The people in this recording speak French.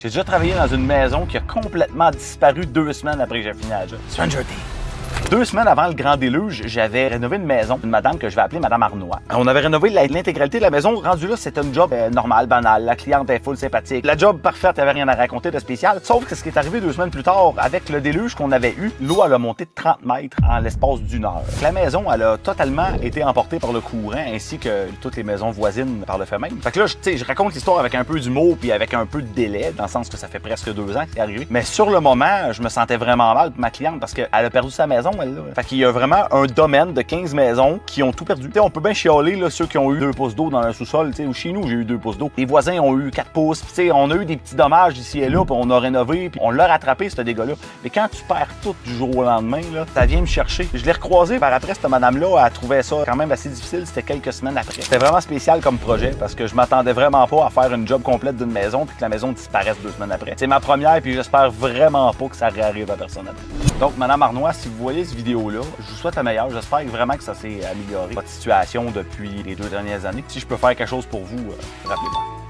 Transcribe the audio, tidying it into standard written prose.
J'ai déjà travaillé dans une maison qui a complètement disparu 2 semaines après que j'ai fini la job. Stranger Things. 2 semaines avant le grand déluge, j'avais rénové une maison d'une madame que je vais appeler Madame Arnois. On avait rénové l'intégralité de la maison. Rendu là, c'était un job normal, banal. La cliente est full sympathique. La job parfaite, il n'y avait rien à raconter de spécial. Sauf que ce qui est arrivé 2 semaines plus tard, avec le déluge qu'on avait eu, l'eau elle a monté de 30 mètres en l'espace d'1 heure. La maison, elle a totalement été emportée par le courant, ainsi que toutes les maisons voisines par le fait même. Fait que là, je raconte l'histoire avec un peu d'humour puis avec un peu de délai, dans le sens que ça fait presque 2 ans que c'est arrivé. Mais sur le moment, je me sentais vraiment mal pour ma cliente parce qu'elle a perdu sa maison, elle, là. Fait qu'il y a vraiment un domaine de 15 maisons qui ont tout perdu. T'sais, on peut bien chialer là, ceux qui ont eu 2 pouces d'eau dans le sous-sol, ou chez nous, j'ai eu 2 pouces d'eau. Les voisins ont eu 4 pouces. Pis, on a eu des petits dommages ici et là, puis on a rénové, puis on l'a rattrapé, ce dégât-là. Mais quand tu perds tout du jour au lendemain, là, ça vient me chercher. Je l'ai recroisé par après, cette madame-là, elle trouvait ça quand même assez difficile. C'était quelques semaines après. C'était vraiment spécial comme projet parce que je m'attendais vraiment pas à faire une job complète d'une maison puis que la maison disparaisse 2 semaines après. C'est ma première, puis j'espère vraiment pas que ça réarrive à personne après. Donc, Madame Arnois, si vous voyez cette vidéo-là, je vous souhaite le meilleur. J'espère vraiment que ça s'est amélioré, votre situation depuis les 2 dernières années. Si je peux faire quelque chose pour vous, rappelez-moi.